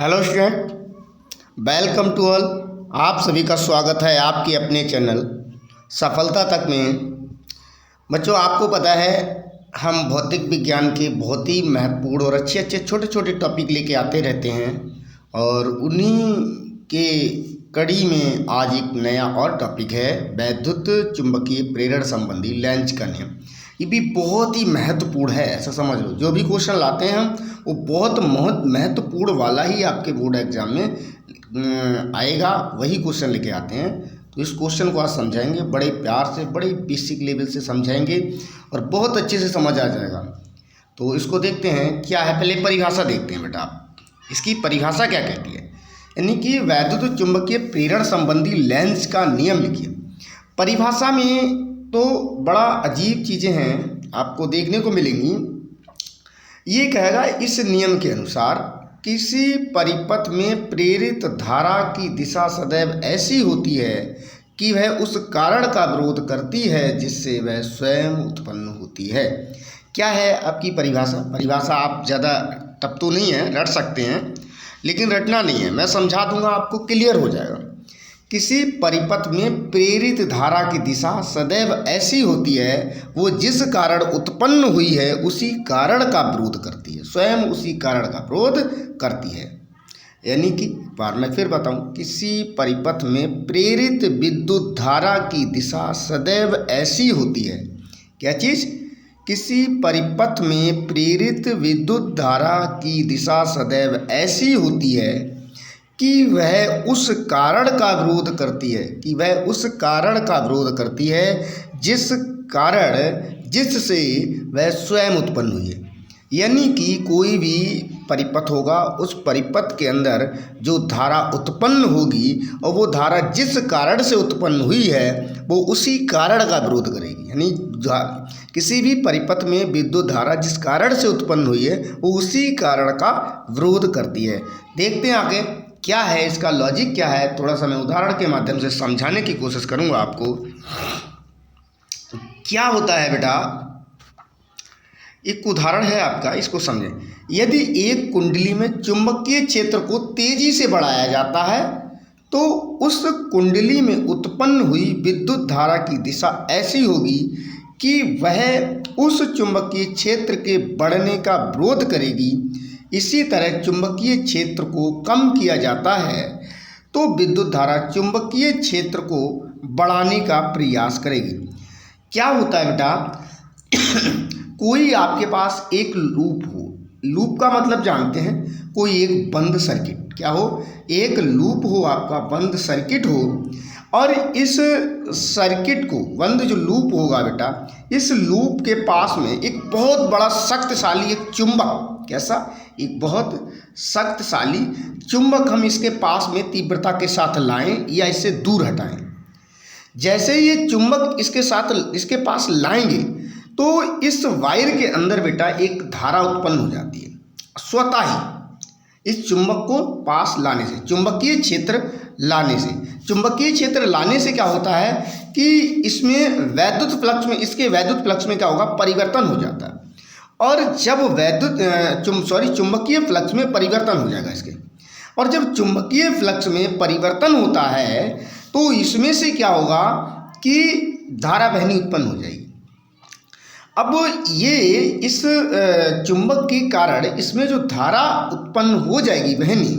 Hello student, welcome to all. आप सभी का स्वागत है आपके अपने चैनल सफलता तक में। बच्चों, आपको पता है हम भौतिक विज्ञान के बहुत ही महत्वपूर्ण और अच्छे अच्छे छोटे छोटे टॉपिक लेके आते रहते हैं और उन्हीं के कड़ी में आज एक नया और टॉपिक है वैद्युत चुंबकीय प्रेरण संबंधी लेंज का नियम। ये भी बहुत ही महत्वपूर्ण है, ऐसा समझ लो। जो भी क्वेश्चन लाते हैं हम वो बहुत महत्वपूर्ण वाला ही आपके बोर्ड एग्जाम में आएगा, वही क्वेश्चन लेके आते हैं। तो इस क्वेश्चन को आज समझाएंगे, बड़े प्यार से, बड़े बेसिक लेवल से समझाएंगे और बहुत अच्छे से समझ आ जाएगा। तो इसको देखते हैं क्या है। पहले परिभाषा देखते हैं बेटा, आप इसकी परिभाषा क्या कहती है। यानी कि वैद्युत चुंबकीय प्रेरण संबंधी लेंज का नियम लिखिए। परिभाषा में तो बड़ा अजीब चीज़ें हैं आपको देखने को मिलेंगी। ये कहेगा इस नियम के अनुसार किसी परिपथ में प्रेरित धारा की दिशा सदैव ऐसी होती है कि वह उस कारण का विरोध करती है जिससे वह स्वयं उत्पन्न होती है। क्या है आपकी परिभाषा? परिभाषा आप ज़्यादा टफ तो नहीं है, रट सकते हैं, लेकिन रटना नहीं है, मैं समझा दूंगा, आपको क्लियर हो जाएगा। किसी परिपथ में प्रेरित धारा की दिशा सदैव ऐसी होती है वो जिस कारण उत्पन्न हुई है उसी कारण का विरोध करती है, स्वयं उसी कारण का विरोध करती है। यानी कि बार मैं फिर बताऊं, किसी परिपथ में प्रेरित विद्युत धारा की दिशा सदैव ऐसी होती है। क्या चीज़? किसी परिपथ में प्रेरित विद्युत धारा की दिशा सदैव ऐसी होती है कि वह उस कारण का विरोध करती है, कि वह उस कारण का विरोध करती है जिससे वह स्वयं उत्पन्न हुई है। यानी कि कोई भी परिपथ होगा, उस परिपथ के अंदर जो धारा उत्पन्न होगी और वो धारा जिस कारण से उत्पन्न हुई है वो उसी कारण का विरोध करेगी। यानी किसी भी परिपथ में विद्युत धारा जिस कारण से उत्पन्न हुई है वो उसी कारण का विरोध करती है। देखते हैं आगे क्या है इसका लॉजिक, क्या है। थोड़ा सा मैं उदाहरण के माध्यम से समझाने की कोशिश करूंगा आपको। क्या होता है बेटा, एक उदाहरण है आपका, इसको समझें। यदि एक कुंडली में चुंबकीय क्षेत्र को तेजी से बढ़ाया जाता है तो उस कुंडली में उत्पन्न हुई विद्युत धारा की दिशा ऐसी होगी कि वह उस चुंबकीय क्षेत्र के बढ़ने का विरोध करेगी। इसी तरह चुंबकीय क्षेत्र को कम किया जाता है तो विद्युत धारा चुंबकीय क्षेत्र को बढ़ाने का प्रयास करेगी। क्या होता है बेटा, कोई आपके पास एक लूप हो, लूप का मतलब जानते हैं, कोई एक बंद सर्किट, क्या हो, एक लूप हो आपका, बंद सर्किट हो, और इस सर्किट को, बंद जो लूप होगा बेटा, इस लूप के पास में एक बहुत बड़ा शक्तिशाली एक चुंबक, कैसा, एक बहुत शक्तिशाली चुंबक हम इसके पास में तीव्रता के साथ लाएं या इससे दूर हटाएं। जैसे ये चुंबक इसके पास लाएंगे तो इस वायर के अंदर बेटा एक धारा उत्पन्न हो जाती है स्वतः ही। इस चुंबक को पास लाने से, चुंबकीय क्षेत्र लाने से, चुंबकीय क्षेत्र लाने से क्या होता है कि इसमें वैद्युत फ्लक्स में, इसके वैद्युत फ्लक्स में क्या होगा, परिवर्तन हो जाता है। और जब चुंबकीय फ्लक्स में परिवर्तन हो जाएगा इसके, और जब चुंबकीय फ्लक्स में परिवर्तन होता है तो इसमें से क्या होगा कि धारा बहनी उत्पन्न हो जाएगी। अब ये इस चुंबक के कारण इसमें जो धारा उत्पन्न हो जाएगी बहनी,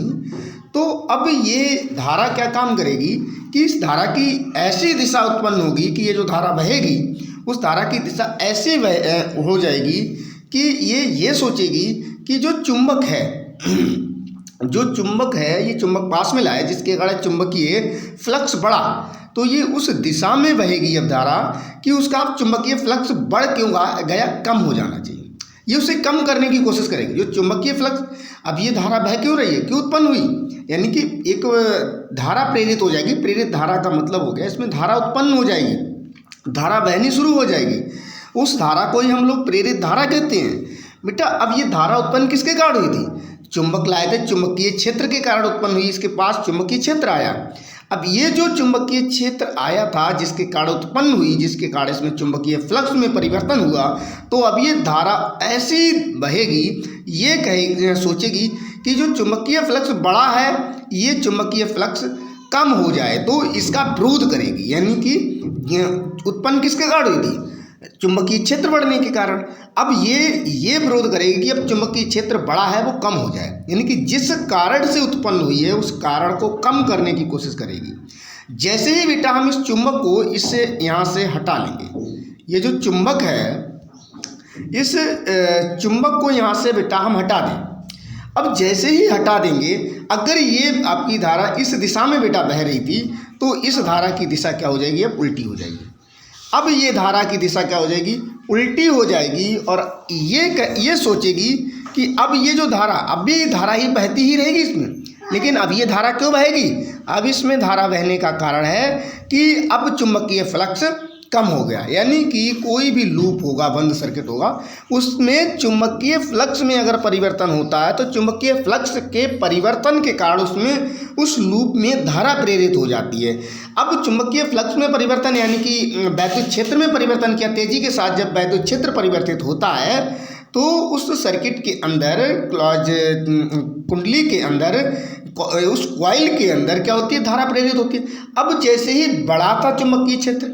तो अब ये धारा क्या काम करेगी कि इस धारा की ऐसी दिशा उत्पन्न होगी कि ये जो धारा बहेगी उस धारा की दिशा ऐसे हो जाएगी कि ये सोचेगी कि जो चुंबक है ये चुंबक पास में लाए जिसके कारण चुंबकीय फ्लक्स बढ़ा, तो ये उस दिशा में बहेगी अब धारा कि उसका अब चुंबकीय फ्लक्स बढ़ क्यों गया, कम हो जाना चाहिए। ये उसे कम करने की कोशिश करेगी। जो चुंबकीय फ्लक्स, अब ये धारा बह क्यों रही है, क्यों उत्पन्न हुई, यानी कि एक धारा प्रेरित हो जाएगी। प्रेरित धारा का मतलब हो गया इसमें धारा उत्पन्न हो जाएगी, धारा बहनी शुरू हो जाएगी। उस धारा को ही हम लोग प्रेरित धारा कहते हैं बेटा। अब ये धारा उत्पन्न किसके कारण हुई थी, चुंबक लाए थे, चुंबकीय क्षेत्र के कारण उत्पन्न हुई, इसके पास चुंबकीय क्षेत्र आया। अब ये जो चुंबकीय क्षेत्र आया था जिसके कारण उत्पन्न हुई, जिसके कारण इसमें चुंबकीय फ्लक्स में परिवर्तन हुआ, तो अब ये धारा ऐसी बहेगी, ये सोचेगी कि जो चुंबकीय फ्लक्स बड़ा है ये चुंबकीय फ्लक्स कम हो जाए तो इसका विरोध करेगी, यानी कि उत्पन्न किसके कारण हुई थी? चुंबकीय क्षेत्र बढ़ने के कारण। अब ये विरोध करेगी कि अब चुंबकीय क्षेत्र बड़ा है वो कम हो जाए, यानी कि जिस कारण से उत्पन्न हुई है उस कारण को कम करने की कोशिश करेगी। जैसे ही बेटा हम इस चुंबक को इससे यहाँ से हटा लेंगे, ये जो चुंबक है इस चुंबक को यहाँ से बेटा हम हटा दें। अब जैसे ही हटा देंगे, अगर ये आपकी धारा इस दिशा में बेटा बह रही थी तो इस धारा की दिशा क्या हो जाएगी? अब उल्टी हो जाएगी। अब ये धारा की दिशा क्या हो जाएगी? उल्टी हो जाएगी और ये सोचेगी कि अब ये जो धारा, अब भी धारा ही बहती ही रहेगी इसमें, लेकिन अब ये धारा क्यों बहेगी? अब इसमें धारा बहने का कारण है कि अब चुंबकीय फ्लक्स कम हो गया, यानी कि कोई भी लूप होगा, बंद सर्किट होगा, उसमें चुंबकीय फ्लक्स में अगर परिवर्तन होता है तो चुंबकीय फ्लक्स के परिवर्तन के कारण उसमें उस लूप में धारा प्रेरित हो जाती है। अब चुंबकीय फ्लक्स में परिवर्तन यानी कि वैद्युत क्षेत्र में परिवर्तन किया, तेजी के साथ जब वैद्युत क्षेत्र परिवर्तित होता है तो उस सर्किट के अंदर कुंडली के अंदर उस कॉइल के अंदर क्या होती है? धारा प्रेरित होती है। अब जैसे ही बढ़ा था चुंबकीय क्षेत्र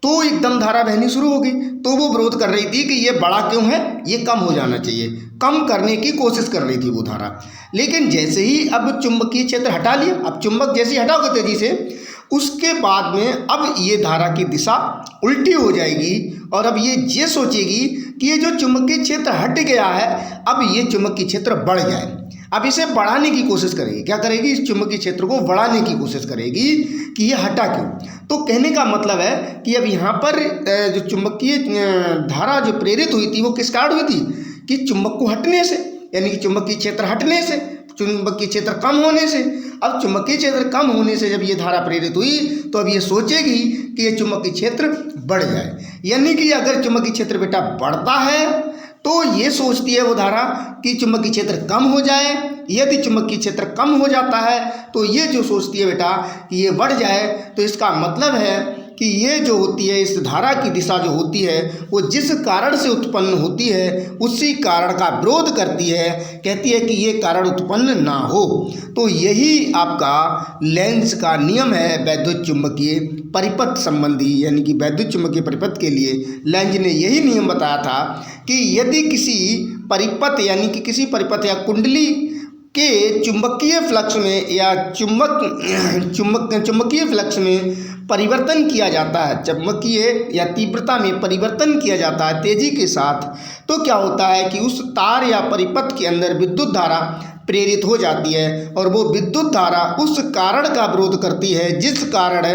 तो एकदम धारा बहनी शुरू हो गई, तो वो विरोध कर रही थी कि ये बड़ा क्यों है, ये कम हो जाना चाहिए, कम करने की कोशिश कर रही थी वो धारा। लेकिन जैसे ही अब चुंबकीय क्षेत्र हटा लिया, अब चुंबक जैसे ही हटाओगे तेजी से, उसके बाद में अब ये धारा की दिशा उल्टी हो जाएगी और अब ये सोचेगी कि ये जो चुंबकीय क्षेत्र हट गया है अब ये चुंबकीय क्षेत्र बढ़ जाए। अब इसे बढ़ाने की कोशिश करेगी, क्या करेगी? इस चुंबकीय क्षेत्र को बढ़ाने की कोशिश करेगी कि ये हटा क्यों। तो कहने का मतलब है कि अब यहाँ पर जो चुंबकीय धारा जो प्रेरित हुई थी वो किस कारण हुई थी? कि चुंबक को हटने से, यानी कि चुंबकीय क्षेत्र हटने से, चुंबकीय क्षेत्र कम होने से। अब चुंबकीय क्षेत्र कम होने से जब ये धारा प्रेरित हुई तो अब ये सोचेगी कि ये चुंबकीय क्षेत्र बढ़ जाए, यानी कि अगर चुंबकीय क्षेत्र बेटा बढ़ता है तो ये सोचती है वो धारा कि चुंबकीय क्षेत्र कम हो जाए। यदि चुंबकीय क्षेत्र कम हो जाता है तो ये जो सोचती है बेटा कि ये बढ़ जाए, तो इसका मतलब है कि ये जो होती है इस धारा की दिशा जो होती है वो जिस कारण से उत्पन्न होती है उसी कारण का विरोध करती है, कहती है कि ये कारण उत्पन्न ना हो। तो यही आपका लेंज का नियम है वैद्युत चुंबकीय परिपथ संबंधी, यानी कि वैद्युत चुंबकीय परिपथ के लिए लेंज ने यही नियम बताया था कि यदि किसी परिपथ यानी कि किसी परिपथ या कुंडली के चुंबकीय फ्लक्स में या चुंबकीय फ्लक्स में परिवर्तन किया जाता है, चुंबकीय या तीव्रता में परिवर्तन किया जाता है तेजी के साथ, तो क्या होता है कि उस तार या परिपथ के अंदर विद्युत धारा प्रेरित हो जाती है और वो विद्युत धारा उस कारण का विरोध करती है जिस कारण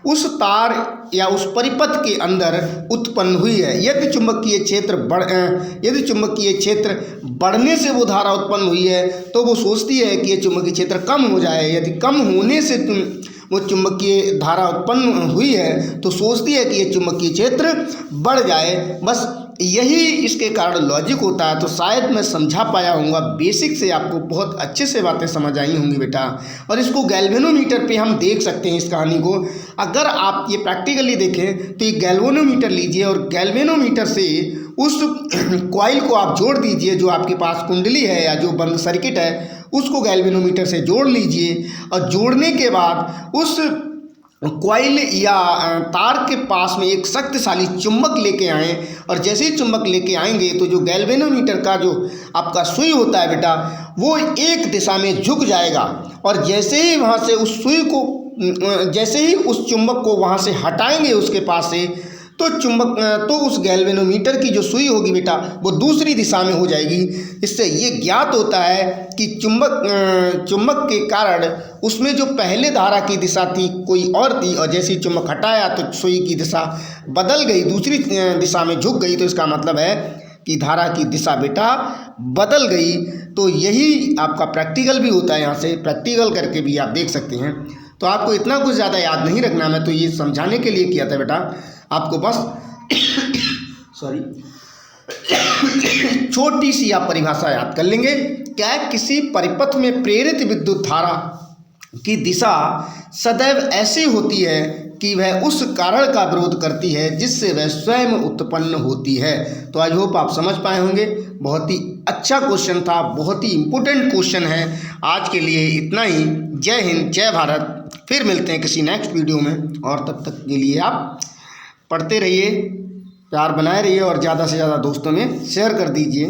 उस तार या उस परिपथ के अंदर उत्पन्न हुई है। यदि चुंबकीय क्षेत्र बढ़ने से वो धारा उत्पन्न हुई है तो वो सोचती है कि ये चुंबकीय क्षेत्र कम हो जाए। यदि कम होने से वो चुंबकीय धारा उत्पन्न हुई है तो सोचती है कि ये चुंबकीय क्षेत्र बढ़ जाए। बस यही इसके कारण लॉजिक होता है। तो शायद मैं समझा पाया हूँगा, बेसिक से आपको बहुत अच्छे से बातें समझ आई होंगी बेटा। और इसको गैल्वेनोमीटर पे हम देख सकते हैं इस कहानी को। अगर आप ये प्रैक्टिकली देखें तो ये गैल्वेनोमीटर लीजिए और गैल्वेनोमीटर से उस कॉइल को आप जोड़ दीजिए, जो आपके पास कुंडली है या जो बंद सर्किट है उसको गैल्वेनोमीटर से जोड़ लीजिए और जोड़ने के बाद उस कॉइल या तार के पास में एक शक्तिशाली चुंबक लेके आएँ और जैसे ही चुंबक लेके आएंगे तो जो गैल्वेनोमीटर का जो आपका सुई होता है बेटा वो एक दिशा में झुक जाएगा और जैसे ही वहाँ से उस सुई को जैसे ही उस चुंबक को वहाँ से हटाएंगे उसके पास से तो उस गैल्वेनोमीटर की जो सुई होगी बेटा वो दूसरी दिशा में हो जाएगी। इससे ये ज्ञात होता है कि चुंबक के कारण उसमें जो पहले धारा की दिशा थी कोई और थी और जैसे ही चुंबक हटाया तो सुई की दिशा बदल गई, दूसरी दिशा में झुक गई। तो इसका मतलब है कि धारा की दिशा बेटा बदल गई। तो यही आपका प्रैक्टिकल भी होता है, यहाँ से प्रैक्टिकल करके भी आप देख सकते हैं। तो आपको इतना कुछ ज़्यादा याद नहीं रखना, मैं तो ये समझाने के लिए किया था बेटा आपको, बस छोटी सी आप परिभाषा याद कर लेंगे। क्या किसी परिपथ में प्रेरित विद्युत धारा की दिशा सदैव ऐसी होती है कि वह उस कारण का विरोध करती है जिससे वह स्वयं उत्पन्न होती है। तो आई होप आप समझ पाए होंगे। बहुत ही अच्छा क्वेश्चन था, बहुत ही इम्पोर्टेंट क्वेश्चन है। आज के लिए इतना ही। जय हिंद, जय भारत। फिर मिलते हैं किसी नेक्स्ट वीडियो में, और तब तक के लिए आप पढ़ते रहिए, प्यार बनाए रहिए और ज़्यादा से ज़्यादा दोस्तों में शेयर कर दीजिए।